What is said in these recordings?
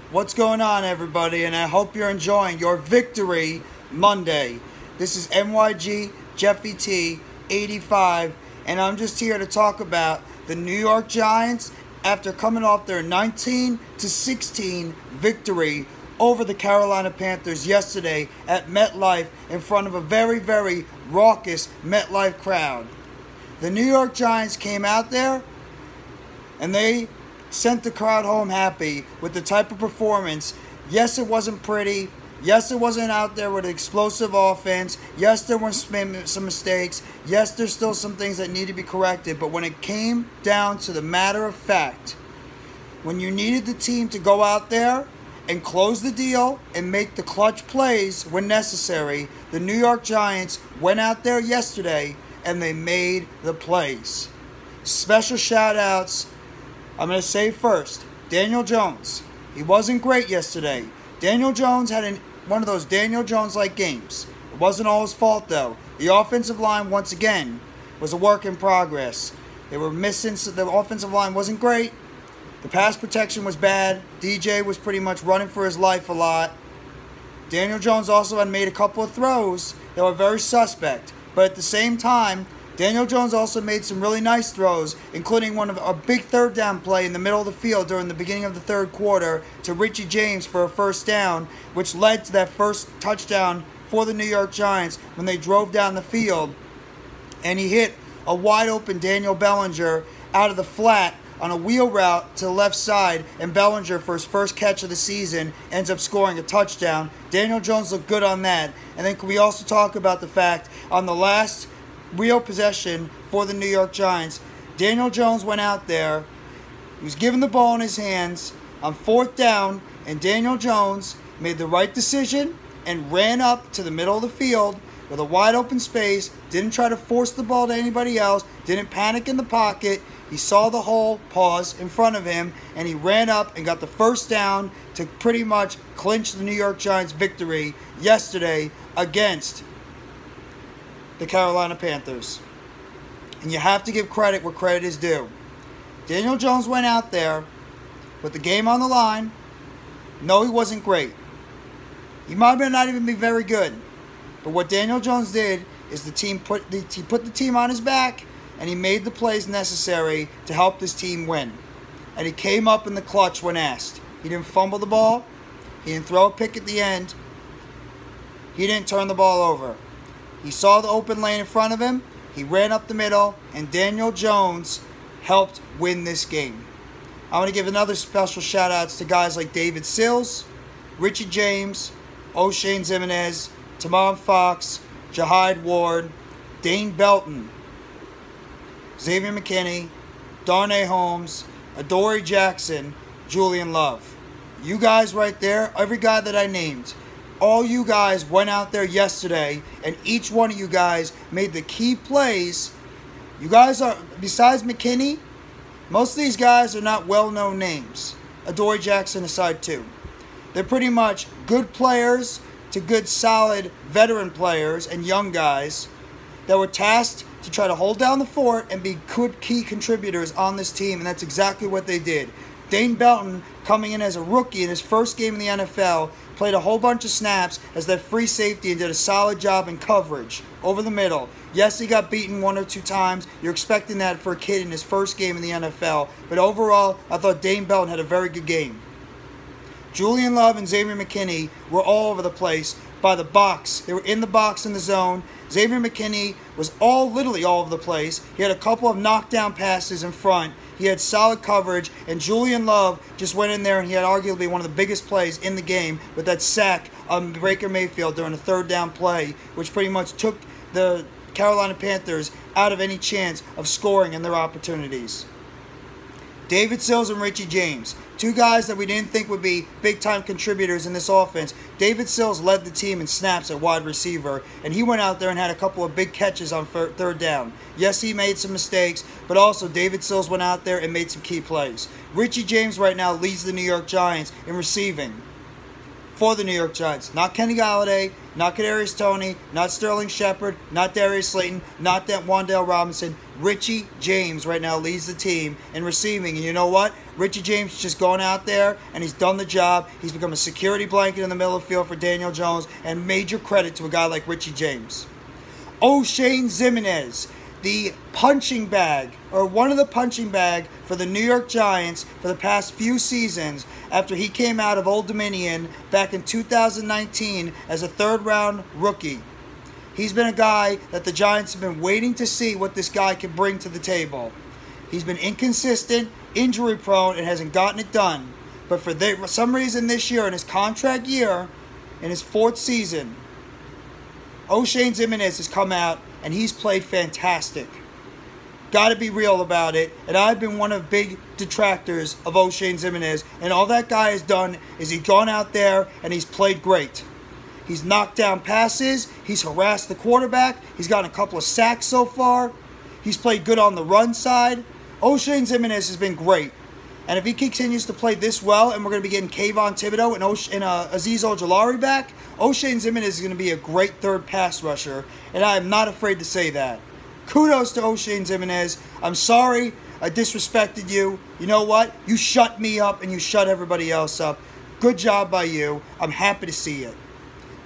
What's going on, everybody? And I hope you're enjoying your Victory Monday. This is MYG Jeffy T 85, and I'm just here to talk about the New York Giants after coming off their 19-16 victory over the Carolina Panthers yesterday at MetLife in front of a very, very raucous MetLife crowd. The New York Giants came out there and they sent the crowd home happy with the type of performance. Yes, it wasn't pretty. Yes, it wasn't out there with an explosive offense. Yes, there were some mistakes. Yes, there's still some things that need to be corrected. But when it came down to the matter of fact, when you needed the team to go out there and close the deal and make the clutch plays when necessary, the New York Giants went out there yesterday and they made the plays. Special shout-outs. I'm going to say first, Daniel Jones. He wasn't great yesterday. Daniel Jones had one of those Daniel Jones-like games. It wasn't all his fault, though. The offensive line, once again, was a work in progress. They were missing, so the offensive line wasn't great. The pass protection was bad. DJ was pretty much running for his life a lot. Daniel Jones also had made a couple of throws that were very suspect. But at the same time, Daniel Jones also made some really nice throws, including a big third down play in the middle of the field during the beginning of the third quarter to Richie James for a first down, which led to that first touchdown for the New York Giants when they drove down the field. And he hit a wide open Daniel Bellinger out of the flat on a wheel route to the left side, and Bellinger, for his first catch of the season, ends up scoring a touchdown. Daniel Jones looked good on that. And then can we also talk about the fact on the last real possession for the New York Giants, Daniel Jones went out there, he was given the ball in his hands on fourth down, and Daniel Jones made the right decision and ran up to the middle of the field with a wide open space, didn't try to force the ball to anybody else, didn't panic in the pocket. He saw the hole, pause, in front of him, and he ran up and got the first down to pretty much clinch the New York Giants' victory yesterday against the Carolina Panthers. And you have to give credit where credit is due. Daniel Jones went out there with the game on the line. No, he wasn't great. He might not even be very good. But what Daniel Jones did is he put the team on his back, and he made the plays necessary to help this team win. And he came up in the clutch when asked. He didn't fumble the ball. He didn't throw a pick at the end. He didn't turn the ball over. He saw the open lane in front of him. He ran up the middle, and Daniel Jones helped win this game. I want to give another special shout-outs to guys like David Sills, Richie James, O'Shane Zimenez, Tamon Fox, Jahide Ward, Dane Belton, Xavier McKinney, Darnay Holmes, Adoree Jackson, Julian Love. You guys right there, every guy that I named, all you guys went out there yesterday, and each one of you guys made the key plays. You guys are, besides McKinney, most of these guys are not well-known names. Adoree Jackson aside too. They're pretty much good players to good, solid veteran players and young guys that were tasked to try to hold down the fort and be good key contributors on this team, and that's exactly what they did. Dane Belton, coming in as a rookie in his first game in the NFL, played a whole bunch of snaps as that free safety and did a solid job in coverage over the middle. Yes, he got beaten one or two times. You're expecting that for a kid in his first game in the NFL. But overall, I thought Dane Belton had a very good game. Julian Love and Xavier McKinney were all over the place by the box. They were in the box in the zone. Xavier McKinney was literally all over the place. He had a couple of knockdown passes in front. He had solid coverage, and Julian Love just went in there and he had arguably one of the biggest plays in the game with that sack on Baker Mayfield during a third down play, which pretty much took the Carolina Panthers out of any chance of scoring in their opportunities. David Sills and Richie James, two guys that we didn't think would be big-time contributors in this offense. David Sills led the team in snaps at wide receiver, and he went out there and had a couple of big catches on third down. Yes, he made some mistakes, but also David Sills went out there and made some key plays. Richie James right now leads the New York Giants in receiving for the New York Giants. Not Kenny Golladay, not Kadarius Toney, not Sterling Shepard, not Darius Slayton, not that Wan'Dale Robinson. Richie James right now leads the team in receiving. And you know what? Richie James just going out there, and he's done the job. He's become a security blanket in the middle of the field for Daniel Jones, and major credit to a guy like Richie James. O'Shane Ximines, the punching bag, or one of the punching bag for the New York Giants for the past few seasons after he came out of Old Dominion back in 2019 as a third-round rookie. He's been a guy that the Giants have been waiting to see what this guy can bring to the table. He's been inconsistent, injury-prone, and hasn't gotten it done. But for some reason this year, in his contract year, in his fourth season, O'Shane Ximines has come out and he's played fantastic. Got to be real about it. And I've been one of big detractors of O'Shane Ximines. And all that guy has done is he's gone out there and he's played great. He's knocked down passes. He's harassed the quarterback. He's gotten a couple of sacks so far. He's played good on the run side. O'Shane Ximines has been great. And if he continues to play this well, and we're going to be getting Kayvon Thibodeau and Azeez Ojulari back, O'Shane Ximines is going to be a great third pass rusher. And I am not afraid to say that. Kudos to O'Shane Ximines. I'm sorry I disrespected you. You know what? You shut me up and you shut everybody else up. Good job by you. I'm happy to see it.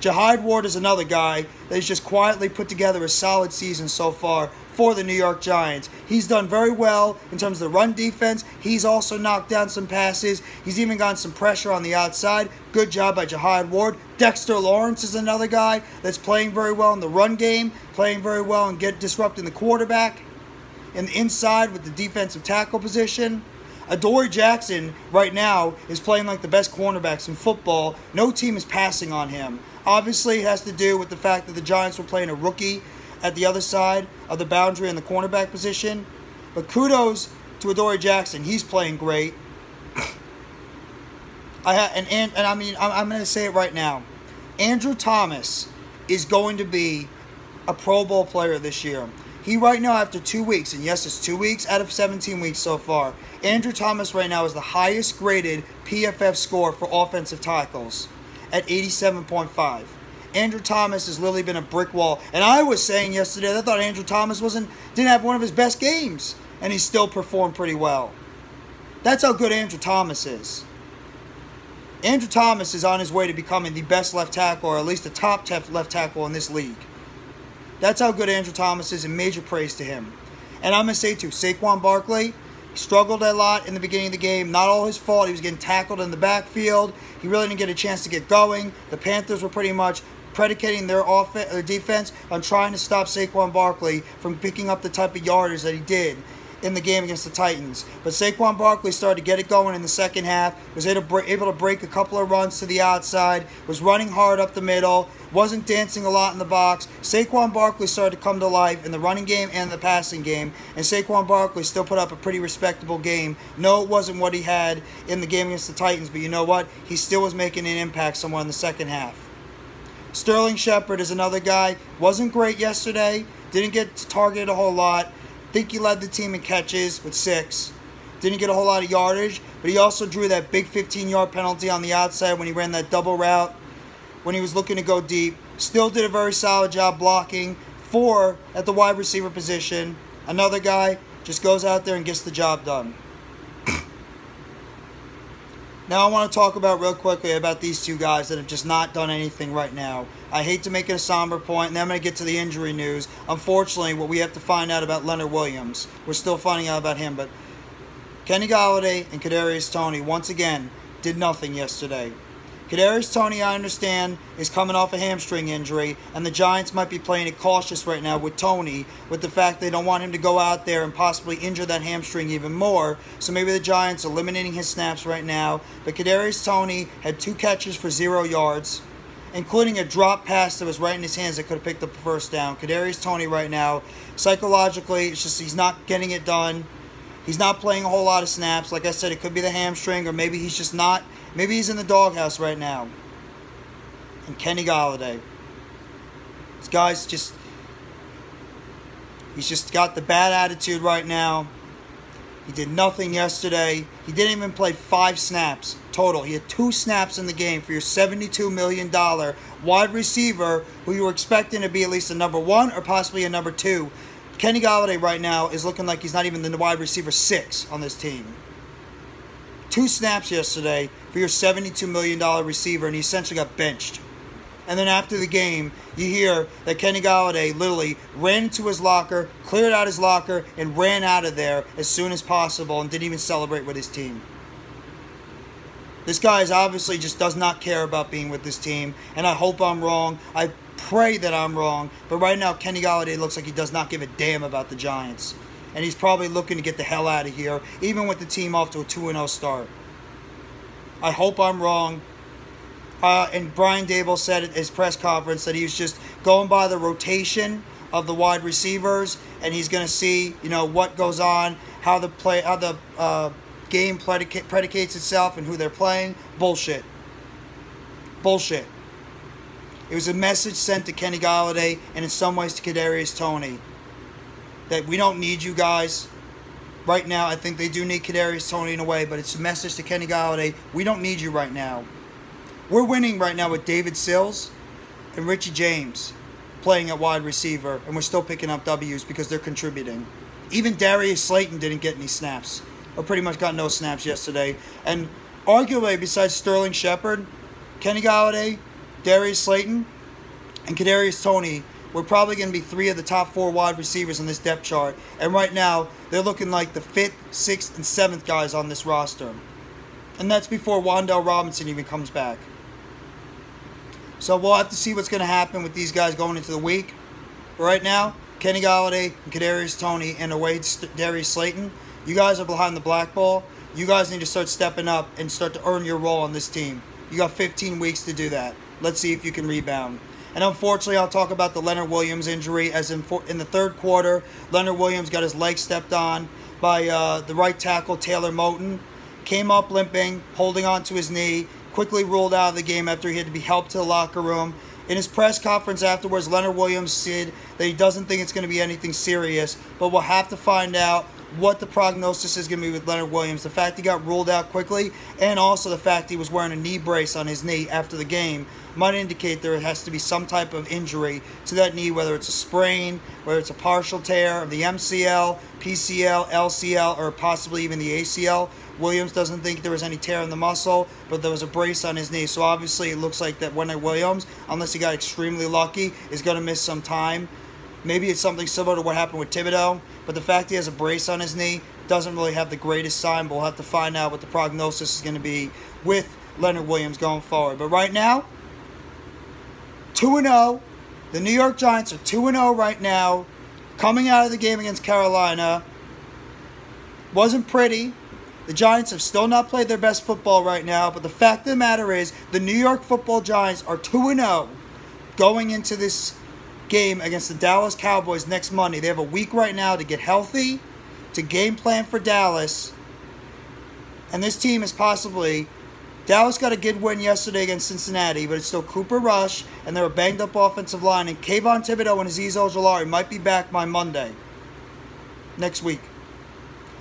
Jihad Ward is another guy that has just quietly put together a solid season so far for the New York Giants. He's done very well in terms of the run defense. He's also knocked down some passes. He's even gotten some pressure on the outside. Good job by Jihad Ward. Dexter Lawrence is another guy that's playing very well in the run game, playing very well and disrupting the quarterback. And the inside with the defensive tackle position. Adoree Jackson right now is playing like the best cornerbacks in football. No team is passing on him. Obviously, it has to do with the fact that the Giants were playing a rookie at the other side of the boundary in the cornerback position. But kudos to Adoree Jackson. He's playing great. I'm going to say it right now. Andrew Thomas is going to be a Pro Bowl player this year. He right now, after 2 weeks, and yes, it's 2 weeks out of 17 weeks so far, Andrew Thomas right now is the highest graded PFF score for offensive tackles at 87.5. Andrew Thomas has literally been a brick wall. And I was saying yesterday that I thought Andrew Thomas didn't have one of his best games, and he still performed pretty well. That's how good Andrew Thomas is. Andrew Thomas is on his way to becoming the best left tackle, or at least the top 10 left tackle in this league. That's how good Andrew Thomas is, and major praise to him. And I'm going to say, too, Saquon Barkley struggled a lot in the beginning of the game. Not all his fault. He was getting tackled in the backfield. He really didn't get a chance to get going. The Panthers were pretty much predicating their defense on trying to stop Saquon Barkley from picking up the type of yardage that he did in the game against the Titans. But Saquon Barkley started to get it going in the second half, was able to break a couple of runs to the outside, was running hard up the middle, wasn't dancing a lot in the box. Saquon Barkley started to come to life in the running game and the passing game, and Saquon Barkley still put up a pretty respectable game. No, it wasn't what he had in the game against the Titans, but you know what? He still was making an impact somewhere in the second half. Sterling Shepard is another guy. Wasn't great yesterday. Didn't get targeted a whole lot. Think he led the team in catches with 6. Didn't get a whole lot of yardage, but he also drew that big 15-yard penalty on the outside when he ran that double route, when he was looking to go deep. Still did a very solid job blocking. 4 at the wide receiver position. Another guy just goes out there and gets the job done. Now I want to talk about real quickly about these two guys that have just not done anything right now. I hate to make it a somber point, and then I'm going to get to the injury news. Unfortunately, what we have to find out about Leonard Williams. We're still finding out about him, but Kenny Golladay and Kadarius Toney, once again, did nothing yesterday. Kadarius Toney, I understand, is coming off a hamstring injury, and the Giants might be playing it cautious right now with Toney, with the fact they don't want him to go out there and possibly injure that hamstring even more. So maybe the Giants are eliminating his snaps right now. But Kadarius Toney had 2 catches for 0 yards, including a drop pass that was right in his hands that could have picked up the first down. Kadarius Toney right now, psychologically, it's just he's not getting it done. He's not playing a whole lot of snaps. Like I said, it could be the hamstring, or maybe he's just not. Maybe he's in the doghouse right now. And Kenny Golladay. This guy's just... He's just got the bad attitude right now. He did nothing yesterday. He didn't even play 5 snaps total. He had 2 snaps in the game for your $72 million wide receiver who you were expecting to be at least a number 1 or possibly a number 2. Kenny Golladay right now is looking like he's not even the wide receiver 6 on this team. 2 snaps yesterday for your $72 million receiver, and he essentially got benched. And then after the game, you hear that Kenny Golladay literally ran into his locker, cleared out his locker, and ran out of there as soon as possible and didn't even celebrate with his team. This guy is obviously just does not care about being with this team, and I hope I'm wrong. I pray that I'm wrong, but right now Kenny Golladay looks like he does not give a damn about the Giants. And he's probably looking to get the hell out of here, even with the team off to a 2-0 start. I hope I'm wrong. And Brian Daboll said at his press conference that he was just going by the rotation of the wide receivers, and he's going to see, what goes on, how the game predicates itself, and who they're playing. Bullshit. Bullshit. It was a message sent to Kenny Golladay and in some ways to Kadarius Toney that we don't need you guys. Right now, I think they do need Kadarius Toney in a way, but it's a message to Kenny Golladay. We don't need you right now. We're winning right now with David Sills and Richie James playing at wide receiver, and we're still picking up W's because they're contributing. Even Darius Slayton didn't get any snaps, or pretty much got no snaps yesterday. And arguably, besides Sterling Shepard, Kenny Golladay, Darius Slayton, and Kadarius Toney were probably going to be 3 of the top 4 wide receivers on this depth chart. And right now, they're looking like the 5th, 6th, and 7th guys on this roster. And that's before Wan'Dale Robinson even comes back. So we'll have to see what's going to happen with these guys going into the week. But right now, Kenny Golladay and Kadarius Toney and away Darius Slayton, you guys are behind the black ball. You guys need to start stepping up and start to earn your role on this team. You got 15 weeks to do that. Let's see if you can rebound. And unfortunately, I'll talk about the Leonard Williams injury. As in the third quarter, Leonard Williams got his leg stepped on by the right tackle, Taylor Moton. Came up limping, holding on to his knee. Quickly ruled out of the game after he had to be helped to the locker room. In his press conference afterwards, Leonard Williams said that he doesn't think it's going to be anything serious, but we'll have to find out what the prognosis is going to be with Leonard Williams. The fact he got ruled out quickly, and also the fact he was wearing a knee brace on his knee after the game, might indicate there has to be some type of injury to that knee, whether it's a sprain, whether it's a partial tear of the MCL, PCL, LCL, or possibly even the ACL. Williams doesn't think there was any tear in the muscle, but there was a brace on his knee. So obviously it looks like that Leonard Williams, unless he got extremely lucky, is going to miss some time. Maybe it's something similar to what happened with Thibodeau, but the fact he has a brace on his knee doesn't really have the greatest sign, but we'll have to find out what the prognosis is going to be with Leonard Williams going forward. But right now, 2-0. The New York Giants are 2-0 right now, coming out of the game against Carolina. Wasn't pretty. The Giants have still not played their best football right now, but the fact of the matter is the New York Football Giants are 2-0 going into this game against the Dallas Cowboys next Monday. They have a week right now to get healthy, to game plan for Dallas, and this team is possibly... Dallas got a good win yesterday against Cincinnati, but it's still Cooper Rush, and they're a banged-up offensive line, and Kayvon Thibodeau and Azeez Ojulari might be back by Monday next week.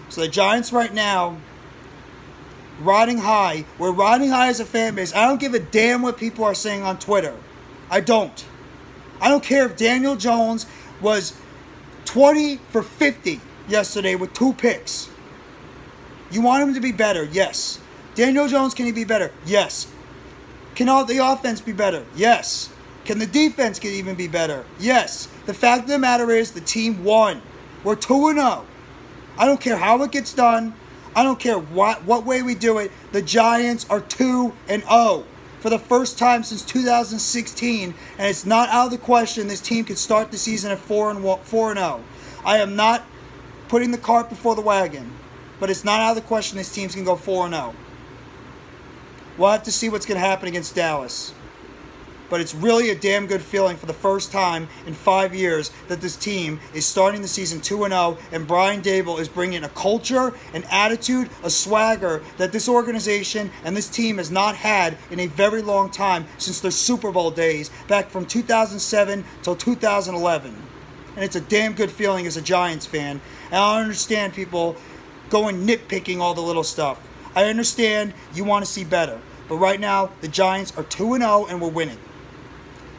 So the Giants right now, riding high. We're riding high as a fan base. I don't give a damn what people are saying on Twitter. I don't. I don't care if Daniel Jones was 20 for 50 yesterday with 2 picks. You want him to be better? Yes. Daniel Jones, can he be better? Yes. Can all the offense be better? Yes. Can the defense get even be better? Yes. The fact of the matter is the team won. We're 2-0. I don't care how it gets done. I don't care what way we do it. The Giants are 2-0 for the first time since 2016, and it's not out of the question this team could start the season at 4-0. I am not putting the cart before the wagon, but it's not out of the question this team can go 4-0. We'll have to see what's going to happen against Dallas. But it's really a damn good feeling for the first time in 5 years that this team is starting the season 2-0, and Brian Daboll is bringing a culture, an attitude, a swagger that this organization and this team has not had in a very long time since their Super Bowl days back from 2007 till 2011. And it's a damn good feeling as a Giants fan. And I don't understand people going nitpicking all the little stuff. I understand you want to see better. But right now, the Giants are 2-0 and we're winning.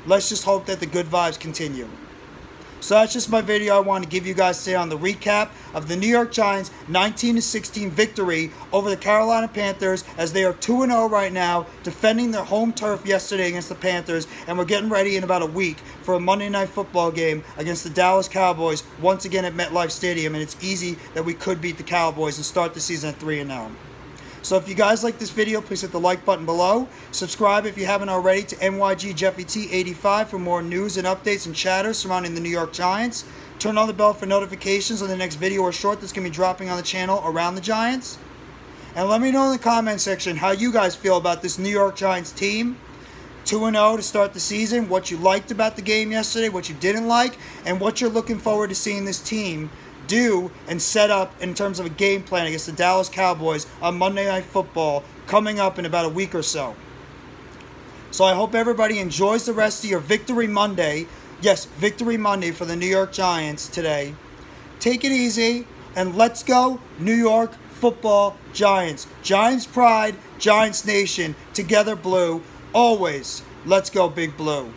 Let's just hope that the good vibes continue. So that's just my video I want to give you guys today on the recap of the New York Giants' 19-16 victory over the Carolina Panthers, as they are 2-0 right now, defending their home turf yesterday against the Panthers, and we're getting ready in about a week for a Monday Night Football game against the Dallas Cowboys, once again at MetLife Stadium, and it's easy that we could beat the Cowboys and start the season at 3-0. So if you guys like this video, please hit the like button below. Subscribe if you haven't already to NYGJeffyT85 for more news and updates and chatter surrounding the New York Giants. Turn on the bell for notifications on the next video or short that's going to be dropping on the channel around the Giants. And let me know in the comment section how you guys feel about this New York Giants team. 2-0 to start the season, what you liked about the game yesterday, what you didn't like, and what you're looking forward to seeing this team do and set up in terms of a game plan against the Dallas Cowboys on Monday Night Football coming up in about a week or so. So I hope everybody enjoys the rest of your Victory Monday. Yes, Victory Monday for the New York Giants today. Take it easy, and let's go New York Football Giants. Giants pride, Giants Nation, together blue, always. Let's go Big Blue.